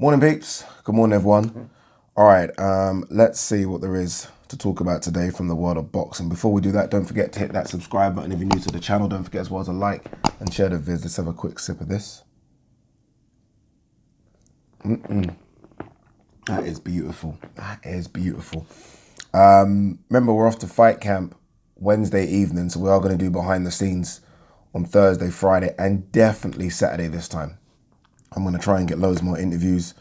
Morning, peeps. Good morning, everyone. All right, let's see what there is to talk about today from the world of boxing. Before we do that, don't forget to hit that subscribe button if you're new to the channel. Don't forget as well to like and share the vids. Let's have a quick sip of this. That is beautiful. That is beautiful. Remember, we're off to fight camp Wednesday evening, so we are going to do behind the scenes on Thursday, Friday, and definitely Saturday this time. I'm going to try and get loads more interviews,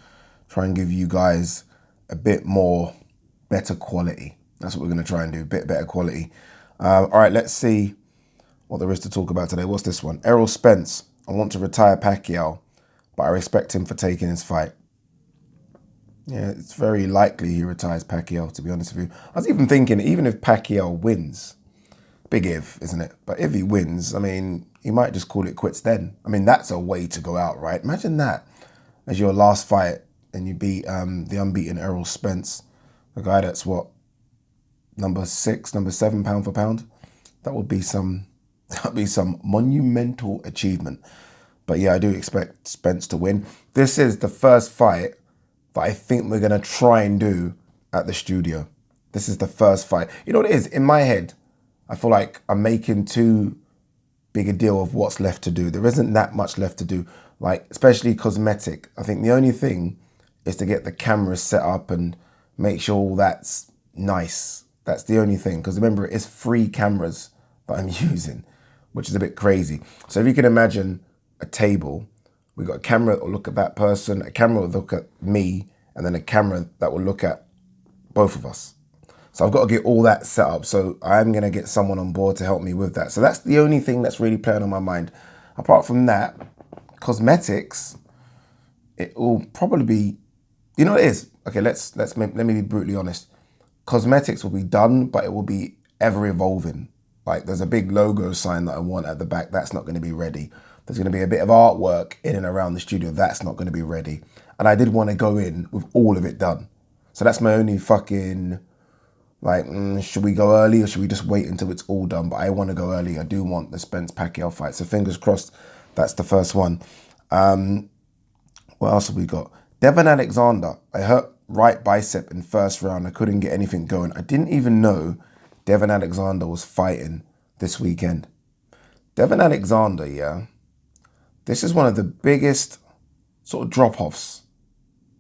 try and give you guys a bit more better quality. That's what we're going to try and do, a bit better quality. All right, let's see what there is to talk about today. What's this one? Errol Spence. I want to retire Pacquiao, but I respect him for taking his fight. Yeah, it's very likely he retires Pacquiao, to be honest with you. I was even thinking, even if Pacquiao wins, big if, isn't it? But if he wins, I mean, he might just call it quits then. I mean, that's a way to go out, right? Imagine that as your last fight and you beat the unbeaten Errol Spence, a guy that's what, number 6, number 7 pound for pound. That'd be some monumental achievement. But yeah, I do expect Spence to win. This is the first fight that I think we're gonna try and do at the studio. This is the first fight. You know what it is? In my head, I feel like I'm making too big a deal of what's left to do. There isn't that much left to do, like especially cosmetic. I think the only thing is to get the cameras set up and make sure all that's nice. That's the only thing, because remember, it's free cameras that I'm using, which is a bit crazy. So if you can imagine a table, we got a camera that will look at that person, a camera will look at me, and then a camera that will look at both of us. So I've got to get all that set up. So I'm going to get someone on board to help me with that. So that's the only thing that's really playing on my mind. Apart from that, cosmetics, it will probably be, you know what it is? Okay, let me be brutally honest. Cosmetics will be done, but it will be ever evolving. Like there's a big logo sign that I want at the back. That's not going to be ready. There's going to be a bit of artwork in and around the studio. That's not going to be ready. And I did want to go in with all of it done. So that's my only fucking, like, should we go early or should we just wait until it's all done? But I want to go early. I do want the Spence Pacquiao fight. So fingers crossed, that's the first one. What else have we got? Devon Alexander. I hurt right bicep in first round. I couldn't get anything going. I didn't even know Devon Alexander was fighting this weekend. Devon Alexander, yeah. This is one of the biggest sort of drop-offs,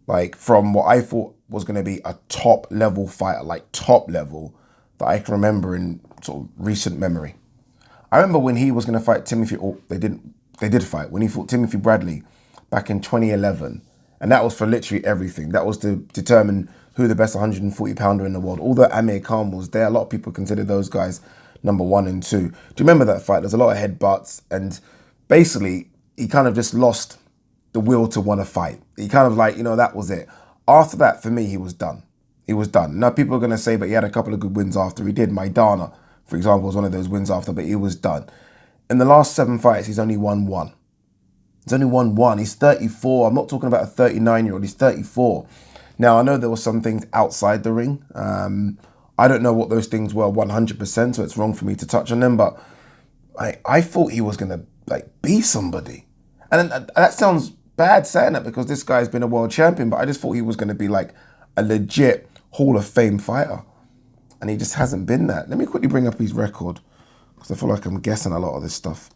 like from what I thought was going to be a top level fighter, like top level, that I can remember in sort of recent memory. I remember when he was going to fight Timothy, or they did fight, when he fought Timothy Bradley back in 2011. And that was for literally everything. That was to determine who the best 140 pounder in the world. Although AMIR was there, a lot of people consider those guys number 1 and 2. Do you remember that fight? There's a lot of headbutts, and basically he kind of just lost the will to want to fight. He kind of like, that was it. After that, for me, he was done. He was done. Now, people are going to say, but he had a couple of good wins after. He did. Maidana, for example, was one of those wins after, but he was done. In the last 7 fights, he's only won 1. He's only won 1. He's 34. I'm not talking about a 39-year-old. He's 34. Now, I know there were some things outside the ring. I don't know what those things were 100%, so it's wrong for me to touch on them, but I thought he was going to be somebody. And that sounds bad saying that because this guy's been a world champion, but I just thought he was going to be like a legit Hall of Fame fighter. And he just hasn't been that. Let me quickly bring up his record because I feel like I'm guessing a lot of this stuff.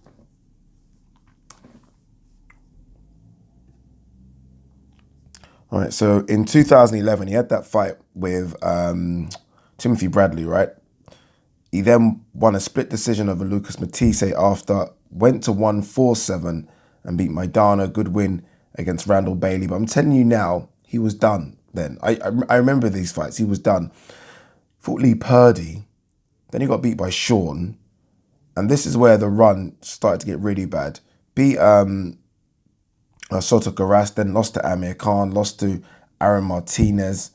All right, so in 2011, he had that fight with Timothy Bradley, right? He then won a split decision over Lucas Matisse after, went to 1-4-7 and beat Maidana. Good win against Randall Bailey. But I'm telling you now, he was done then. I remember these fights. He was done. Fought Lee Purdy. Then he got beat by Sean. And this is where the run started to get really bad. Beat Soto Garas, then lost to Amir Khan, lost to Aaron Martinez,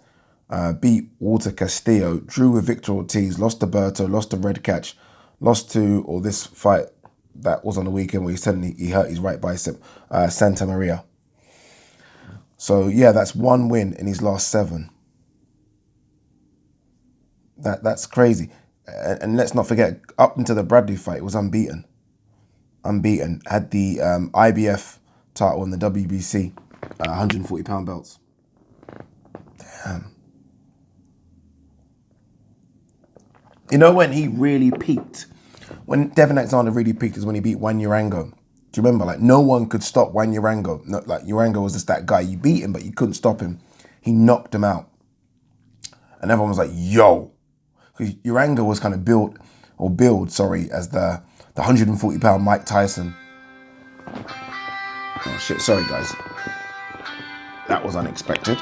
beat Walter Castillo, drew with Victor Ortiz, lost to Berto, lost to Redcatch, lost to, or this fight that was on the weekend where he hurt his right bicep, Santa Maria. So yeah, that's 1 win in his last 7. That's crazy. And let's not forget, up until the Bradley fight, it was unbeaten. Had the IBF title in the WBC 140-pound belts. Damn. You know when he really peaked? When Devon Alexander really peaked is when he beat Juan Urango. Do you remember? Like, no one could stop Juan Urango. No, like, Urango was just that guy. You beat him, but you couldn't stop him. He knocked him out. And everyone was like, yo. Because Urango was kind of billed as the 140-pound Mike Tyson. Oh, shit. Sorry, guys. That was unexpected.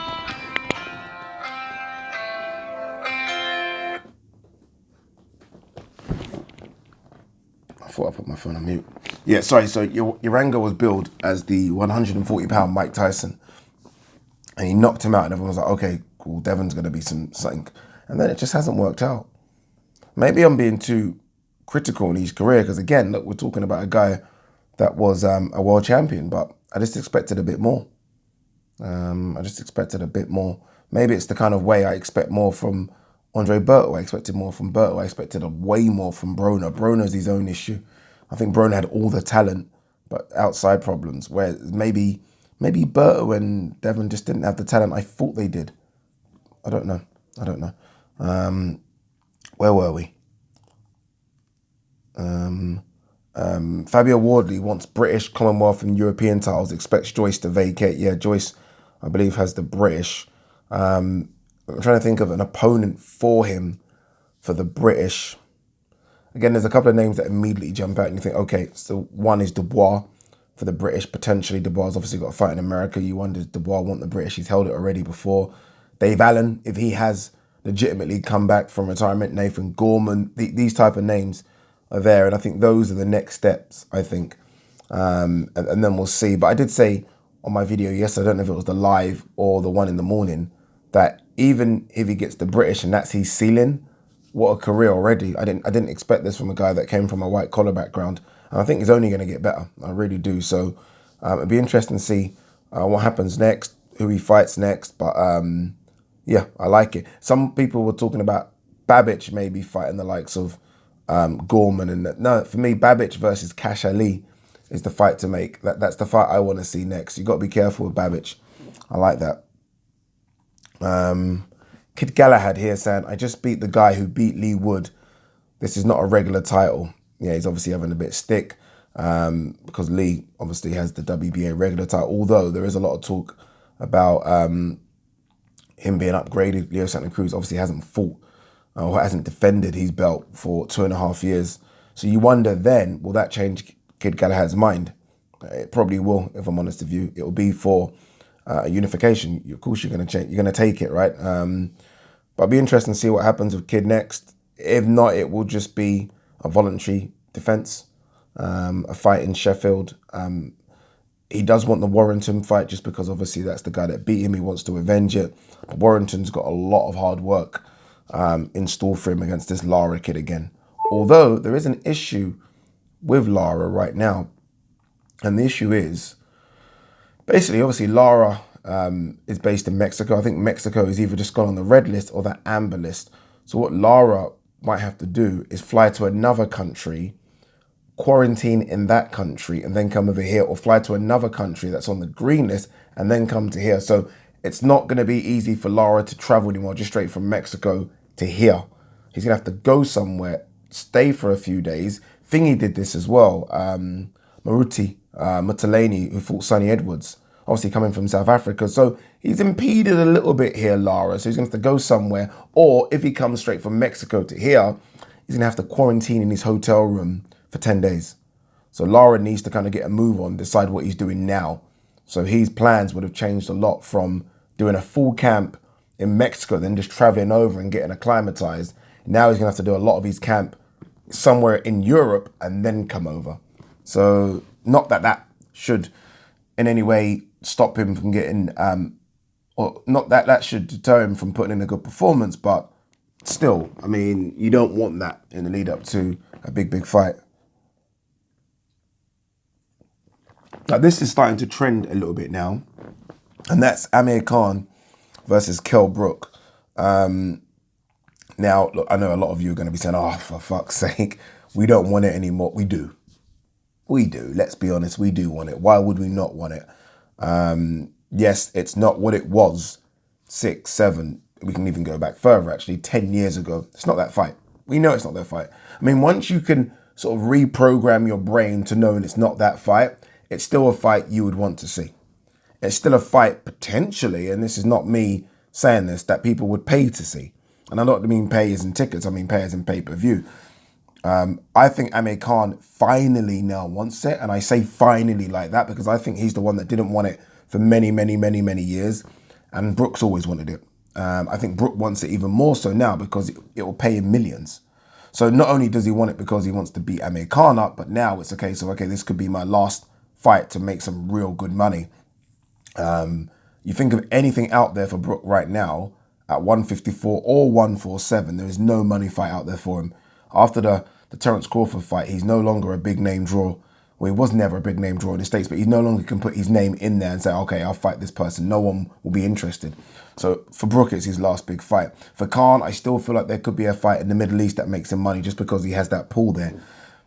I thought I put my phone on mute. Yeah, sorry. So Urango was billed as the 140-pound Mike Tyson. And he knocked him out. And everyone was like, okay, cool. Devon's going to be something. And then it just hasn't worked out. Maybe I'm being too critical in his career. Because again, look, we're talking about a guy that was a world champion. But I just expected a bit more. Maybe it's the kind of way I expect more from Andre Berto. I expected more from Berto. I expected way more from Broner. Broner's his own issue. I think Broner had all the talent, but outside problems. Where maybe Berto and Devon just didn't have the talent I thought they did. I don't know. Where were we? Fabio Wardley wants British, Commonwealth and European titles, expects Joyce to vacate. Yeah, Joyce, I believe, has the British. I'm trying to think of an opponent for him for the British. Again, there's a couple of names that immediately jump out and you think, okay, so one is Dubois for the British, potentially. Dubois has obviously got a fight in America. You wonder, does Dubois want the British? He's held it already before. Dave Allen, if he has legitimately come back from retirement. Nathan Gorman, these type of names are there. And I think those are the next steps, I think. And then we'll see. But I did say on my video yesterday, I don't know if it was the live or the one in the morning, that even if he gets the British and that's his ceiling, what a career already. I didn't expect this from a guy that came from a white collar background. And I think he's only going to get better. I really do. So it'd be interesting to see what happens next, who he fights next. But yeah, I like it. Some people were talking about Babic maybe fighting the likes of Gorman. And no, for me, Babic versus Cash Ali is the fight to make. That's the fight I want to see next. You got to be careful with Babic. I like that. Kid Galahad here saying, I just beat the guy who beat Lee Wood. This is not a regular title. Yeah, he's obviously having a bit of stick because Lee obviously has the WBA regular title, although there is a lot of talk about him being upgraded. Leo Santa Cruz obviously hasn't fought or hasn't defended his belt for 2.5 years. So you wonder then, will that change Kid Galahad's mind? It probably will, if I'm honest with you. It will be for unification. Of course, you're going to take it, right? But it'll be interesting to see what happens with Kid next. If not, it will just be a voluntary defense, a fight in Sheffield. He does want the Warrington fight just because obviously that's the guy that beat him. He wants to avenge it. But Warrington's got a lot of hard work in store for him against this Lara kid again. Although there is an issue with Lara right now. And the issue is, basically, obviously, Lara is based in Mexico. I think Mexico has either just gone on the red list or the amber list. So what Lara might have to do is fly to another country, quarantine in that country, and then come over here, or fly to another country that's on the green list and then come to here. So it's not going to be easy for Lara to travel anymore just straight from Mexico to here. He's going to have to go somewhere, stay for a few days. Thingy did this as well. Mutalani, who fought Sonny Edwards, obviously coming from South Africa. So he's impeded a little bit here, Lara. So he's going to have to go somewhere. Or if he comes straight from Mexico to here, he's going to have to quarantine in his hotel room for 10 days. So Lara needs to kind of get a move on, decide what he's doing now. So his plans would have changed a lot from doing a full camp in Mexico, then just traveling over and getting acclimatized. Now he's going to have to do a lot of his camp somewhere in Europe and then come over. So not that that should in any way stop him from getting, or not that that should deter him from putting in a good performance, but still, I mean, you don't want that in the lead up to a big fight. Now, this is starting to trend a little bit now, and that's Amir Khan versus Kell Brook. Now, look, I know a lot of you are going to be saying, oh, for fuck's sake, we don't want it anymore. We do. We do. Let's be honest, we do want it. Why would we not want it? Yes, it's not what it was 6, 7. We can even go back further, actually, 10 years ago. It's not that fight. We know it's not that fight. I mean, once you can sort of reprogram your brain to knowing it's not that fight, it's still a fight you would want to see. It's still a fight potentially, and this is not me saying this, that people would pay to see. And I don't mean pay as in tickets, I mean pay as in pay-per-view. I think Amir Khan finally now wants it, and I say finally like that because I think he's the one that didn't want it for many, many, many, many years, and Brook's always wanted it. I think Brook wants it even more so now because it will pay him millions. So not only does he want it because he wants to beat Amir Khan up, but now it's a case of, okay, this could be my last fight to make some real good money. You think of anything out there for Brook right now at 154 or 147, there is no money fight out there for him. After the Terence Crawford fight, he's no longer a big name draw. Well, he was never a big name draw in the States, but he no longer can put his name in there and say, okay, I'll fight this person. No one will be interested. So for Brook, it's his last big fight. For Khan, I still feel like there could be a fight in the Middle East that makes him money just because he has that pull there.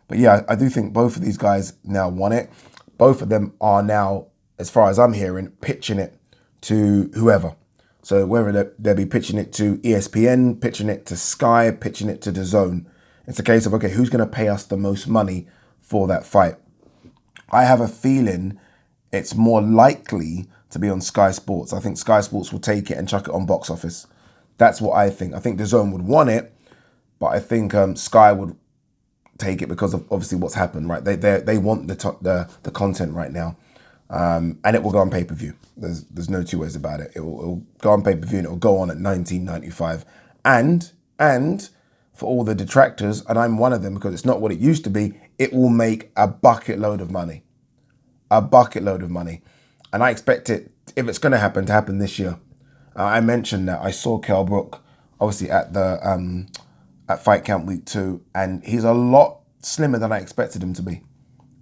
But yeah, I do think both of these guys now want it. Both of them are now, as far as I'm hearing, pitching it to whoever. So whether they'll be pitching it to ESPN, pitching it to Sky, pitching it to DAZN. It's a case of, okay, who's going to pay us the most money for that fight? I have a feeling it's more likely to be on Sky Sports. I think Sky Sports will take it and chuck it on box office. That's what I think. I think DAZN would want it, but I think Sky would take it because of obviously what's happened, right? They want the content right now. And it will go on pay-per-view. There's no two ways about it. It will go on pay-per-view and it will go on at $19.95. And for all the detractors, and I'm one of them because it's not what it used to be, it will make a bucket load of money. A bucket load of money. And I expect it, if it's going to happen this year. I mentioned that I saw KELL BROOK, obviously at the at Fight Camp Week 2, and he's a lot slimmer than I expected him to be,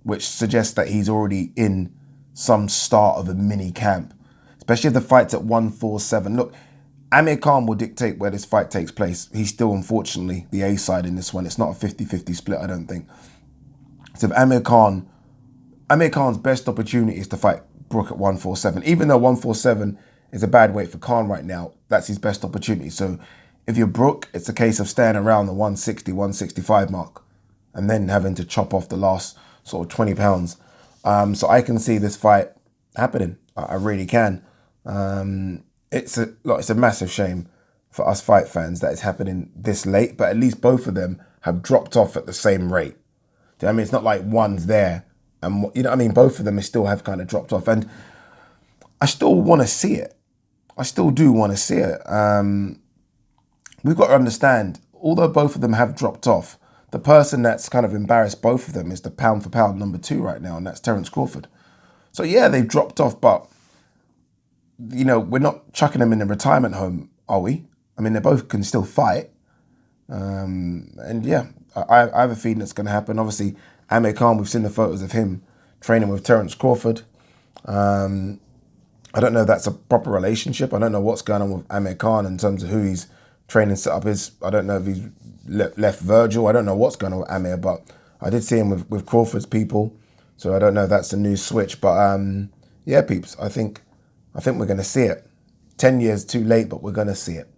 which suggests that he's already in some start of a mini camp, especially if the fight's at 147. Look, Amir Khan will dictate where this fight takes place. He's still, unfortunately, the A side in this one. It's not a 50-50 split, I don't think. So if Amir Khan's best opportunity is to fight Brook at 147. Even though 147 is a bad weight for Khan right now, that's his best opportunity. So if you're Brook, it's a case of staying around the 160, 165 mark and then having to chop off the last sort of 20 pounds. So I can see this fight happening. I really can. It's a massive shame for us fight fans that it's happening this late, but at least both of them have dropped off at the same rate. Do you know what I mean? It's not like one's there and, you know what I mean? Both of them still have kind of dropped off, and I still want to see it. I still do want to see it. We've got to understand, although both of them have dropped off, the person that's kind of embarrassed both of them is the pound for pound number 2 right now, and that's Terence Crawford. So yeah, they've dropped off, but you know, we're not chucking them in a retirement home, are we? I mean, they both can still fight. And yeah, I have a feeling it's going to happen. Obviously, Amir Khan, we've seen the photos of him training with Terence Crawford. I don't know if that's a proper relationship. I don't know what's going on with Amir Khan in terms of who his training setup is. I don't know if he's left Virgil. I don't know what's going on with Amir, but I did see him with Crawford's people. So I don't know if that's a new switch. But yeah, peeps, I think we're going to see it. 10 years too late, but we're going to see it.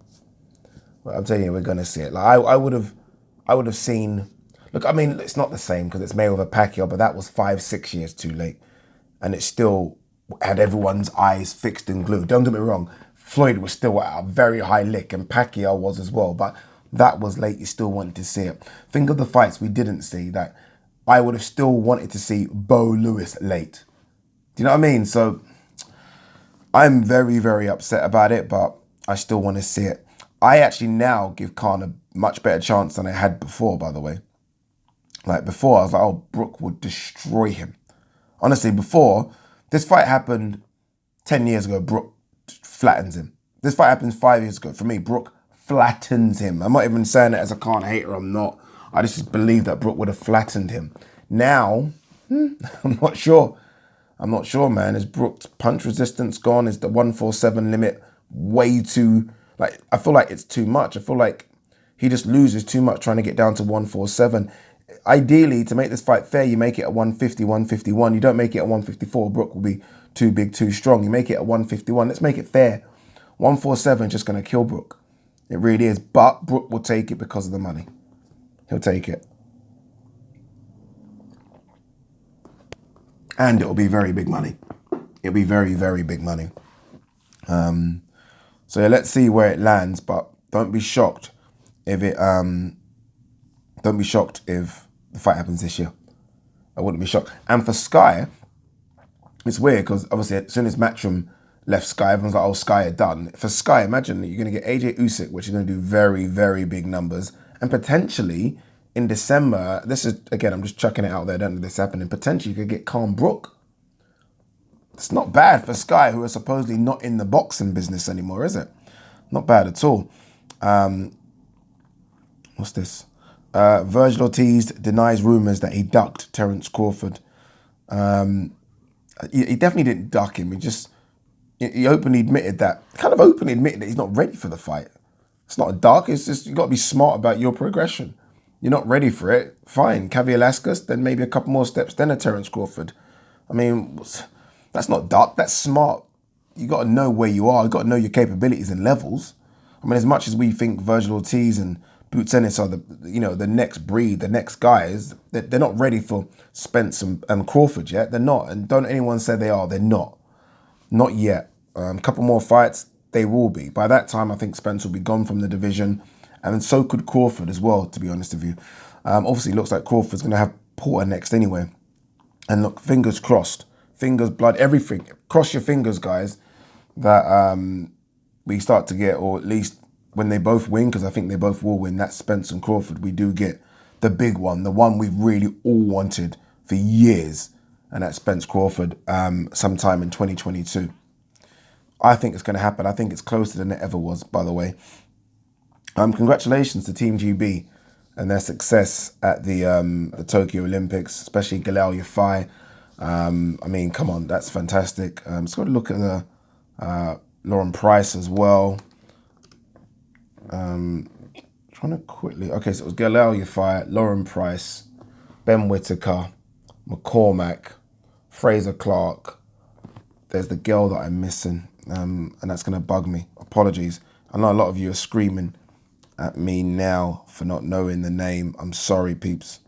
Well, I'm telling you, we're going to see it. Like I would have seen. Look, I mean, it's not the same because it's Mayweather Pacquiao, but that was 5-6 years too late, and it still had everyone's eyes fixed and glued. Don't get me wrong, Floyd was still at a very high lick, and Pacquiao was as well, but that was late. You still wanted to see it. Think of the fights we didn't see that I would have still wanted to see. Bo Lewis late. Do you know what I mean? So I'm very, very upset about it, but I still want to see it. I actually now give Khan a much better chance than I had before, by the way. Like before, I was like, oh, Brook would destroy him. Honestly, before, this fight happened 10 years ago, Brook flattens him. This fight happened 5 years ago. For me, Brook flattens him. I'm not even saying it as a Khan hater, I'm not. I just believe that Brook would have flattened him. Now, I'm not sure. I'm not sure, man. Is Brook's punch resistance gone? Is the 147 limit way too... Like, I feel like it's too much. I feel like he just loses too much trying to get down to 147. ideally, to make this fight fair, you make it at 150, 151. You don't make it at 154. Brook will be too big, too strong. You make it at 151. Let's make it fair. 147 is just going to kill Brook. It really is. But Brook will take it because of the money. He'll take it. And it'll be very big money. It'll be very, very big money. So yeah, let's see where it lands. But don't be shocked if it. Don't be shocked if the fight happens this year. I wouldn't be shocked. And for Sky, it's weird because obviously as soon as Matchroom left Sky, everyone's like, oh, Sky are done. For Sky, imagine you're going to get AJ Usyk, which is going to do very, very big numbers. And potentially in December, this is, again, I'm just chucking it out there, I don't know if this happening. Potentially you could get KELL BROOK. It's not bad for Sky, who are supposedly not in the boxing business anymore, is it? Not bad at all. What's this? Virgil Ortiz denies rumours that he ducked Terence Crawford. He definitely didn't duck him. He openly admitted that, he's not ready for the fight. It's not a duck. It's just, you got to be smart about your progression. You're not ready for it. Fine. Cavi Velasquez, then maybe a couple more steps, then a Terence Crawford. I mean, that's not duck. That's smart. You got to know where you are. You got to know your capabilities and levels. I mean, as much as we think Virgil Ortiz and Boots Ennis are the next breed, the next guys, they're not ready for Spence and Crawford yet. They're not. And don't anyone say they are. They're not. Not yet. A couple more fights, they will be. By that time, I think Spence will be gone from the division. And so could Crawford as well, to be honest with you. Obviously, it looks like Crawford's going to have Porter next anyway. And look, fingers crossed. Fingers, blood, everything. Cross your fingers, guys, that we start to get, or at least when they both win, because I think they both will win, that's Spence and Crawford, we do get the big one, the one we've really all wanted for years, and that's Spence Crawford sometime in 2022. I think it's going to happen. I think it's closer than it ever was, by the way. Congratulations to Team GB and their success at the Tokyo Olympics, especially Galal Yafai. I mean, come on, that's fantastic. Let's go look at the Lauren Price as well. Trying to quickly, okay, so it was Galal Yafai, Lauren Price, Ben Whittaker, McCormack, Fraser Clark. There's the girl that I'm missing, and that's going to bug me. Apologies. I know a lot of you are screaming at me now for not knowing the name. I'm sorry, peeps.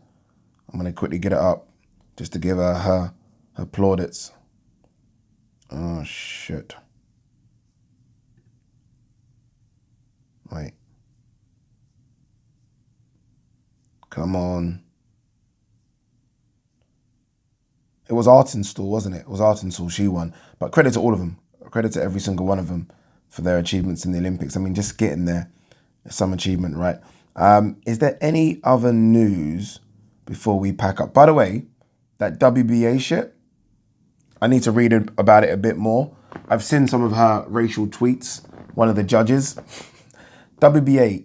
I'm going to quickly get it up just to give her plaudits. Oh, shit. Wait. Come on. It was Artenstall, wasn't it? It was Artenstall, she won. But credit to all of them. Credit to every single one of them for their achievements in the Olympics. I mean, just getting there is some achievement, right? Is there any other news before we pack up? By the way, that WBA shit, I need to read about it a bit more. I've seen some of her racial tweets, one of the judges. WBA,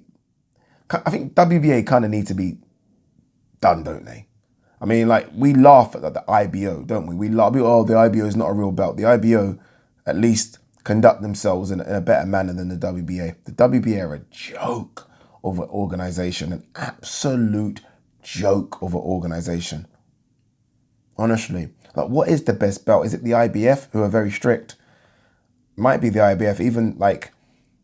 I think WBA kind of need to be done, don't they? I mean, like, we laugh at the IBO, don't we? We laugh, oh, the IBO is not a real belt. The IBO at least conduct themselves in a better manner than the WBA. The WBA are a joke of an organization, an absolute joke of an organization. Honestly, like, what is the best belt? Is it the IBF, who are very strict? Might be the IBF. Even like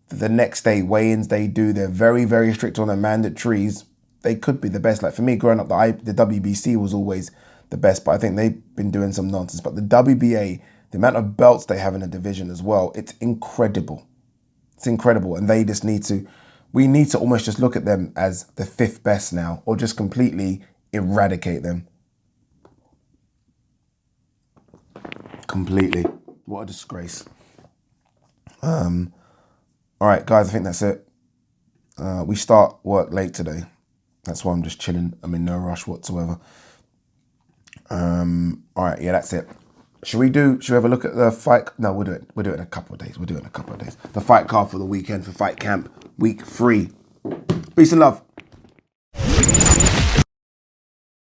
the next day weigh-ins they do, they're very, very strict on their mandatories. They could be the best. Like for me, growing up, the WBC was always the best, but I think they've been doing some nonsense. But the WBA, the amount of belts they have in a division as well, it's incredible. It's incredible. And they just we need to almost just look at them as the fifth best now, or just completely eradicate them. Completely. What a disgrace. All right, guys, I think that's it. We start work late today. That's why I'm just chilling. I'm in no rush whatsoever. All right, yeah, that's it. Should we have a look at the fight? No, we'll do it. We'll do it in a couple of days. The fight card for the weekend for Fight Camp Week 3. Peace and love.